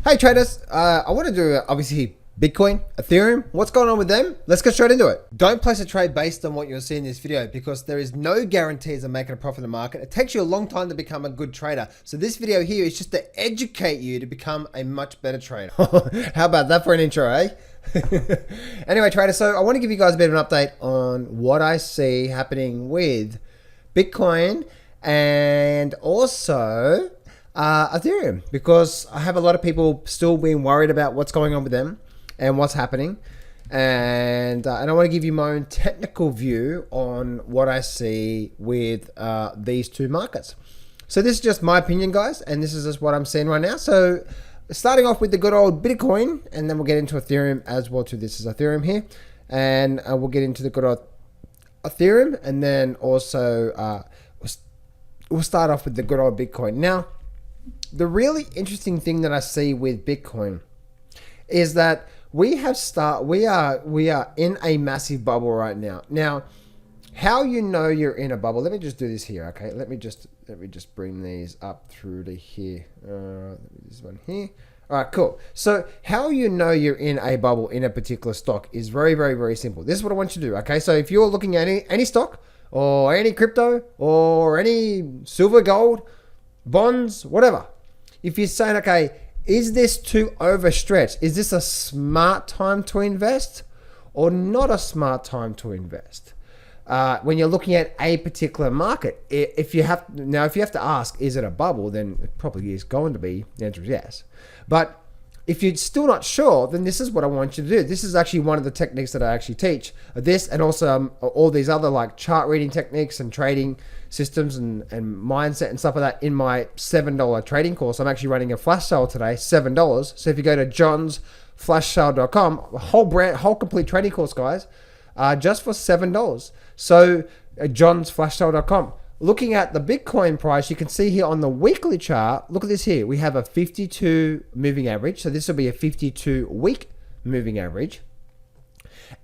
Hey traders, I want to do obviously Bitcoin, Ethereum, what's going on with them? Let's get straight into it. Don't place a trade based on what you'll see in this video because there is no guarantees of making a profit in the market. It takes you a long time to become a good trader. So this video here is just to educate you to become a much better trader. How about that for an intro, eh? Anyway, traders, so I want to give you guys a bit of an update on what I see happening with Bitcoin and also Ethereum, because I have a lot of people still being worried about what's going on with them and what's happening, and I want to give you my own technical view on what I see with these two markets. So this is just my opinion, guys, and this is just what I'm seeing right now. So starting off with the good old Bitcoin, and then we'll get into Ethereum as well too. This is Ethereum here, and we'll get into the good old Ethereum, and then also we'll start off with the good old Bitcoin. Now, the really interesting thing that I see with Bitcoin is that we are in a massive bubble right now. Now, how you know you're in a bubble? Let me just do this here, okay? Let me just bring these up through to here. This one here. All right, cool. So how you know you're in a bubble in a particular stock is very, very, very simple. This is what I want you to do, okay? So if you're looking at any stock or any crypto or any silver, gold, bonds, whatever. If you're saying, okay, is this too overstretched? Is this a smart time to invest or not a smart time to invest? When you're looking at a particular market, if you have to ask, is it a bubble? Then it probably is going to be. The answer is yes. But if you're still not sure, then this is what I want you to do. This is actually one of the techniques that I actually teach. This and also all these other like chart reading techniques and trading systems and mindset and stuff like that in my $7 trading course. I'm actually running a flash sale today, $7. So if you go to johnsflashsale.com, whole complete trading course, guys, just for $7. So johnsflashsale.com. Looking at the Bitcoin price, you can see here on the weekly chart, look at this here. We have a 52 moving average. So this will be a 52 week moving average.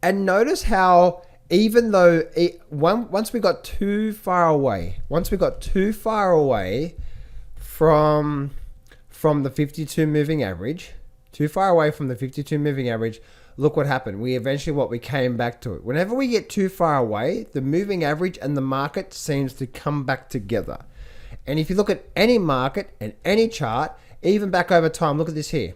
And notice how even though once we got too far away from the 52 moving average, look what happened. We came back to it. Whenever we get too far away, the moving average and the market seems to come back together. And if you look at any market and any chart, even back over time, look at this here.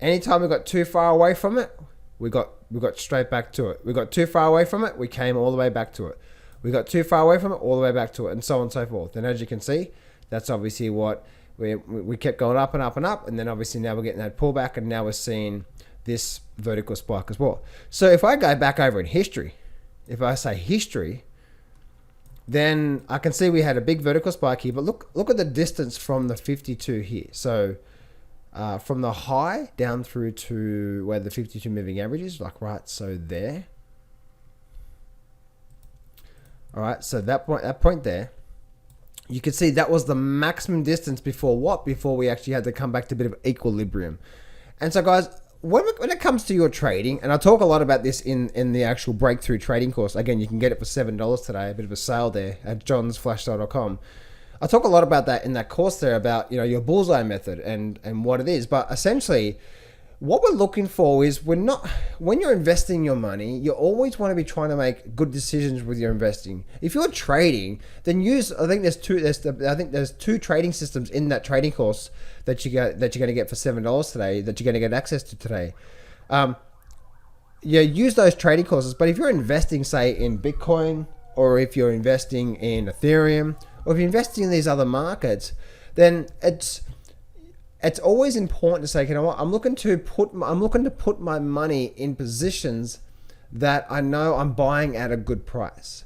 Anytime we got too far away from it, we got straight back to it. We got too far away from it, we came all the way back to it. We got too far away from it, all the way back to it, and so on and so forth. And as you can see, that's obviously what we kept going up and up and up, and then obviously now we're getting that pullback, and now we're seeing this vertical spike as well. So if I go back over in history, if I say history, then I can see we had a big vertical spike here, but look at the distance from the 52 here. So from the high down through to where the 52 moving average is, like right, so there. All right, so that point there, you can see that was the maximum distance before what? Before we actually had to come back to a bit of equilibrium. And so guys, when it comes to your trading, and I talk a lot about this in the actual breakthrough trading course. Again, you can get it for $7 today, a bit of a sale there at johnsflashsale.com. I talk a lot about that in that course there about, your bullseye method and what it is. But essentially, what we're looking for is when you're investing your money, you always want to be trying to make good decisions with your investing. If you're trading, then I think there's two trading systems in that trading course that you're going to get for $7 today, that you're going to get access to today. Use those trading courses. But if you're investing, say, in Bitcoin, or if you're investing in Ethereum, or if you're investing in these other markets, then it's always important to say, you know what, I'm looking to put my money in positions that I know I'm buying at a good price,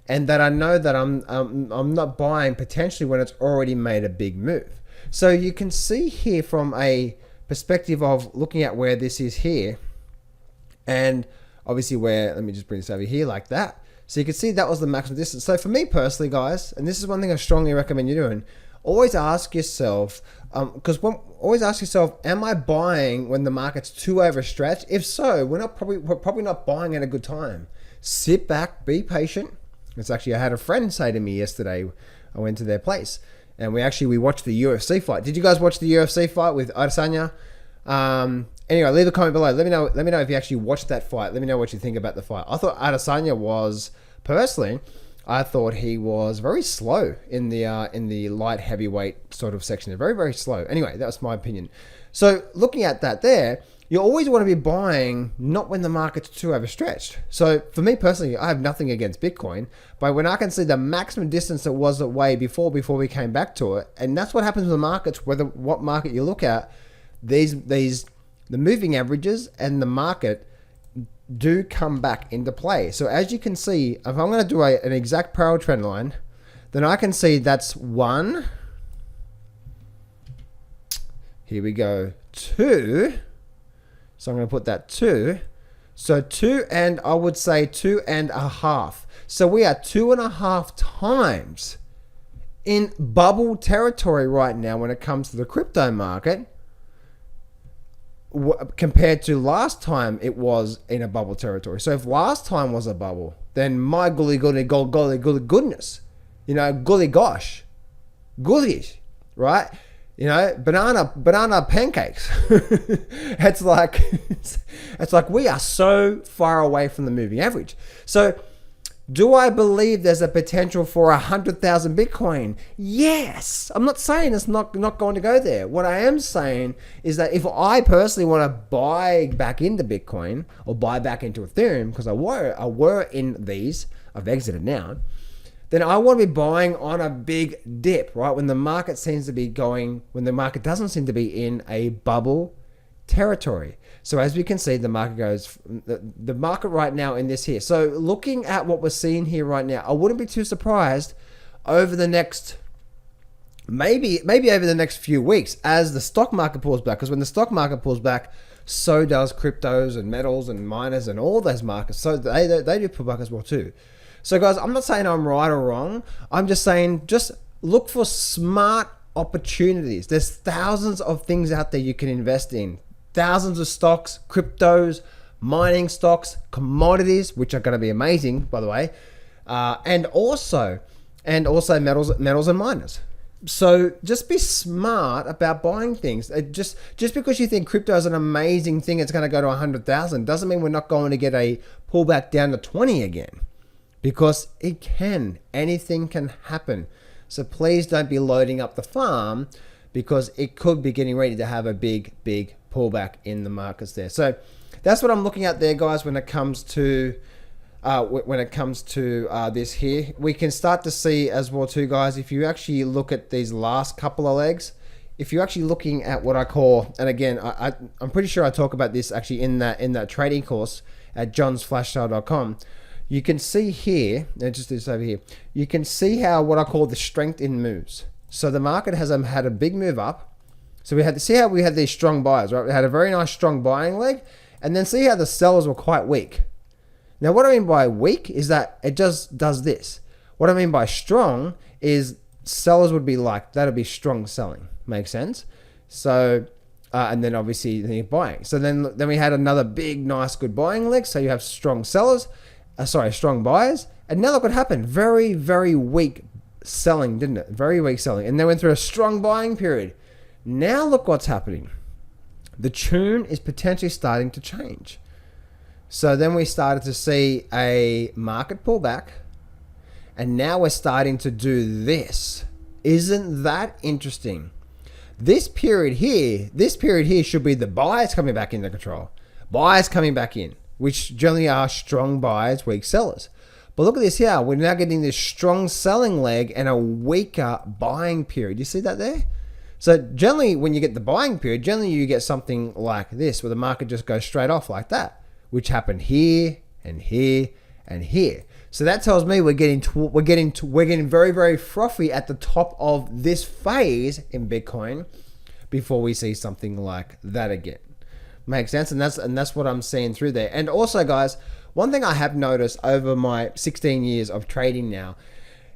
and that I know that I'm not buying potentially when it's already made a big move. So you can see here from a perspective of looking at where this is here, and obviously let me just bring this over here like that. So you can see that was the maximum distance. So for me personally, guys, and this is one thing I strongly recommend you doing, always ask yourself, am I buying when the market's too overstretched? If so, we're probably not buying at a good time. Sit back, be patient. It's actually, I had a friend say to me yesterday, I went to their place, and we watched the UFC fight. Did you guys watch the UFC fight with Adesanya Anyway, leave a comment below. Let me know. Let me know if you actually watched that fight. Let me know what you think about the fight. I thought Adesanya was, personally, I thought he was very slow in the light heavyweight sort of section. Very, very slow. Anyway, that was my opinion. So looking at that there, you always want to be buying not when the market's too overstretched. So for me personally, I have nothing against Bitcoin, but when I can see the maximum distance it was away before we came back to it, and that's what happens with the markets, whether what market you look at, the moving averages and the market do come back into play. So as you can see, if I'm going to do an exact parallel trend line, then I can see that's 1. Here we go. 2. So I'm going to put that 2. So 2, and I would say 2.5. So we are 2.5 times in bubble territory right now when it comes to the crypto market, compared to last time it was in a bubble territory. So if last time was a bubble, then my golly goodness, golly gosh, goodies, right? Banana pancakes. It's like we are so far away from the moving average. So do I believe there's a potential for 100,000 Bitcoin? Yes. I'm not saying it's not going to go there. What I am saying is that if I personally want to buy back into Bitcoin or buy back into Ethereum, because I were in these, I've exited now, then I want to be buying on a big dip, right? When the market seems to be when the market doesn't seem to be in a bubble territory. So as we can see, the market goes, the market right now in this here. So looking at what we're seeing here right now, I wouldn't be too surprised over the next, maybe over the next few weeks as the stock market pulls back. Because when the stock market pulls back, so does cryptos and metals and miners and all those markets. So they do pull back as well too. So guys, I'm not saying I'm right or wrong. I'm just saying, just look for smart opportunities. There's thousands of things out there you can invest in. Thousands of stocks, cryptos, mining stocks, commodities, which are going to be amazing, by the way, and also metals and miners. So just be smart about buying things. Just because you think crypto is an amazing thing, it's going to go to 100,000, doesn't mean we're not going to get a pullback down to 20 again, because it can. Anything can happen. So please don't be loading up the farm, because it could be getting ready to have a big pullback in the markets there. So that's what I'm looking at there, guys, when it comes to this here. We can start to see as well too, guys, if you actually look at these last couple of legs, if you're actually looking at what I call, and again, I'm pretty sure I talk about this actually in that trading course at johnsflashstyle.com. You can see here, just this over here, you can see how what I call the strength in moves. So the market has had a big move up. So we had to see how we had these strong buyers, right? We had a very nice strong buying leg, and then see how the sellers were quite weak. Now, what I mean by weak is that it just does this. What I mean by strong is sellers would be like, that'd be strong selling. Makes sense? So, and then obviously you're buying. So then we had another big, nice, good buying leg. So you have strong sellers, strong buyers. And now look what happened. Very, very weak selling, didn't it? Very weak selling. And then went through a strong buying period. Now look what's happening. The tune is potentially starting to change. So then we started to see a market pullback, and now we're starting to do this. Isn't that interesting? This period here should be the buyers coming back into control. Buyers coming back in, which generally are strong buyers, weak sellers. But look at this here. We're now getting this strong selling leg and a weaker buying period. You see that there? So generally, when you get the buying period, generally you get something like this, where the market just goes straight off like that, which happened here and here and here. So that tells me we're getting very, very frothy at the top of this phase in Bitcoin before we see something like that again. Makes sense, and that's what I'm seeing through there. And also, guys, one thing I have noticed over my 16 years of trading now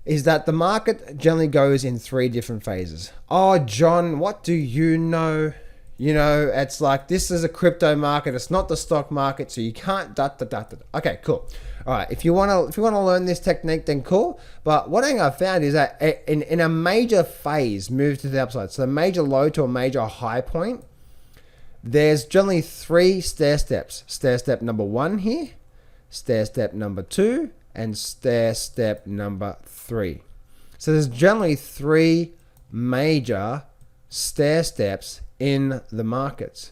is that the market generally goes in 3 different phases. Oh, John, what do you know? You know, it's like, this is a crypto market. It's not the stock market, so you can't Okay, cool. All right, if you want to learn this technique, then cool. But one thing I've found is that in a major phase, move to the upside. So a major low to a major high point, there's generally 3 stair steps. Stair step number 1 here, stair step number 2, and stair step number 3. So there's generally 3 major stair steps in the markets.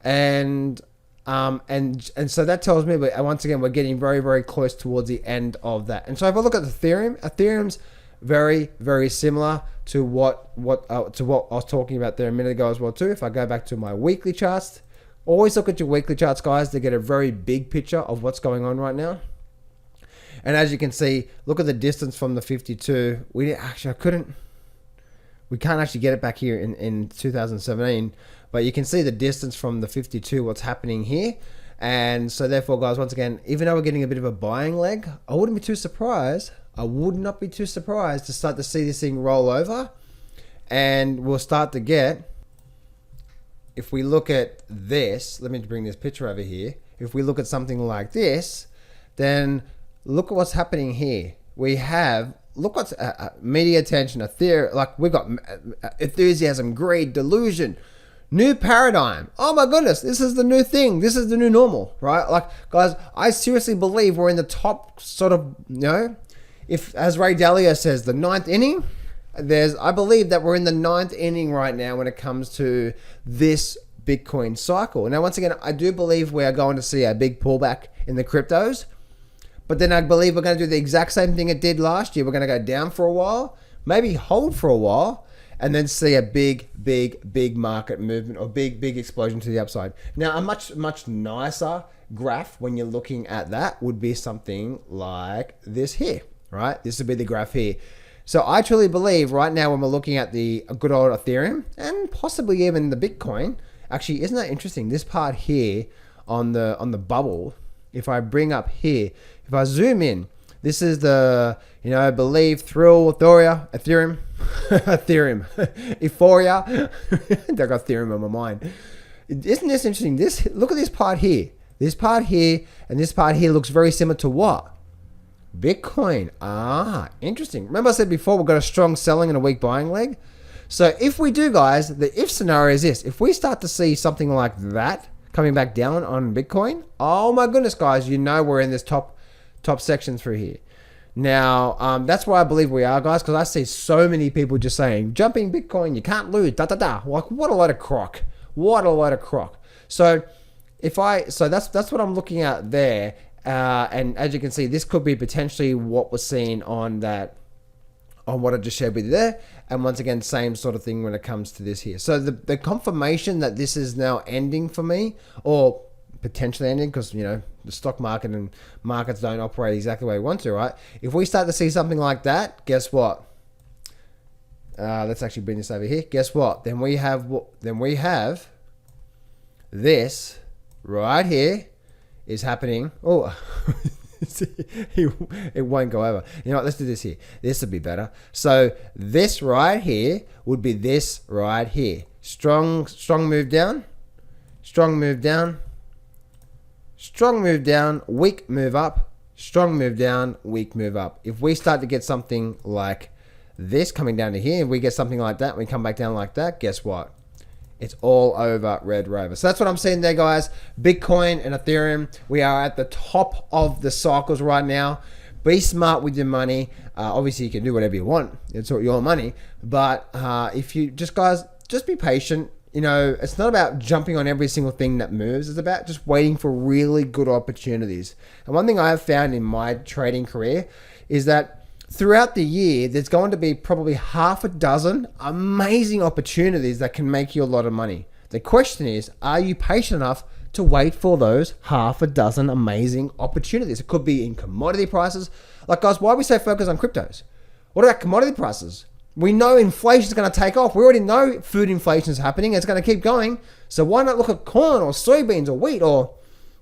And so that tells me, but once again, we're getting very, very close towards the end of that. And so if I look at Ethereum's very, very similar to what I was talking about there a minute ago as well too. If I go back to my weekly charts, always look at your weekly charts, guys, to get a very big picture of what's going on right now. And as you can see, look at the distance from the 52. We can't actually get it back here in 2017, but you can see the distance from the 52, what's happening here. And so therefore, guys, once again, even though we're getting a bit of a buying leg, I wouldn't be too surprised. I would not be too surprised to start to see this thing roll over, and we'll start to get, if we look at this, let me bring this picture over here. If we look at something like this, then look at what's happening here. We have, look what's media attention, like we've got enthusiasm, greed, delusion, new paradigm. Oh my goodness, this is the new thing. This is the new normal, right? Like, guys, I seriously believe we're in the top sort of, if, as Ray Dalio says, the 9th inning, I believe that we're in the 9th inning right now when it comes to this Bitcoin cycle. Now, once again, I do believe we are going to see a big pullback in the cryptos, but then I believe we're going to do the exact same thing it did last year. We're going to go down for a while, maybe hold for a while, and then see a big market movement or big explosion to the upside. Now, a much nicer graph when you're looking at that would be something like this here, right? This would be the graph here. So I truly believe right now when we're looking at the good old Ethereum and possibly even the Bitcoin, actually, isn't that interesting? This part here on the bubble, if I bring up here, if I zoom in, this is the, I believe thrill, Ethereum, euphoria. I got Ethereum on my mind. Isn't this interesting? Look at this part here. This part here and this part here looks very similar to what? Bitcoin. Interesting. Remember I said before, we've got a strong selling and a weak buying leg. So if we do, guys, the if scenario is this. If we start to see something like that coming back down on Bitcoin, oh my goodness, guys, we're in this top section through here. Now, that's why I believe we are, guys, because I see so many people just saying, jumping Bitcoin, you can't lose, Like, what a load of crock. What a load of crock. So that's what I'm looking at there. And as you can see, this could be potentially what we're seeing on what I just shared with you there. And once again, same sort of thing when it comes to this here. So the confirmation that this is now ending for me, or potentially ending, because the stock market and markets don't operate exactly the way we want to, right? If we start to see something like that, guess what? Let's actually bring this over here. Guess what? Then we have this right here is happening. Oh, it won't go over. You know what? Let's do this here. This would be better. So this right here would be this right here. Strong move down. Strong move down. Strong move down. Weak move up. Strong move down. Weak move up. If we start to get something like this coming down to here, we get something like that, we come back down like that, guess what? It's all over Red Rover. So that's what I'm seeing there, guys. Bitcoin and Ethereum, we are at the top of the cycles right now. Be smart with your money. Obviously, you can do whatever you want. It's all your money. But if you just be patient. It's not about jumping on every single thing that moves. It's about just waiting for really good opportunities. And one thing I have found in my trading career is that throughout the year, there's going to be probably half a dozen amazing opportunities that can make you a lot of money. The question is, are you patient enough to wait for those half a dozen amazing opportunities? It could be in commodity prices. Like, guys, why are we so focused on cryptos? What about commodity prices? We know inflation is going to take off. We already know food inflation is happening. It's going to keep going. So why not look at corn or soybeans or wheat or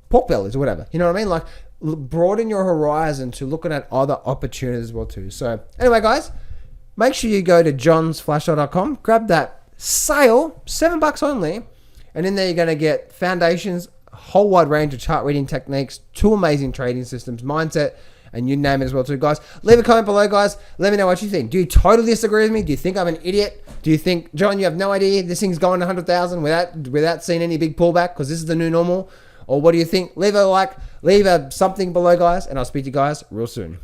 pork bellies or whatever? You know what I mean? Like, broaden your horizon to looking at other opportunities as well too. So anyway, guys, make sure you go to johnsflashlight.com, grab that sale, $7 only. And in there, you're going to get foundations, a whole wide range of chart reading techniques, 2 amazing trading systems, mindset, and you name it as well too, guys. Leave a comment below, guys. Let me know what you think. Do you totally disagree with me? Do you think I'm an idiot? Do you think, John, you have no idea this thing's going 100,000 without seeing any big pullback because this is the new normal? Or what do you think? Leave a like, leave a something below, guys, and I'll speak to you guys real soon.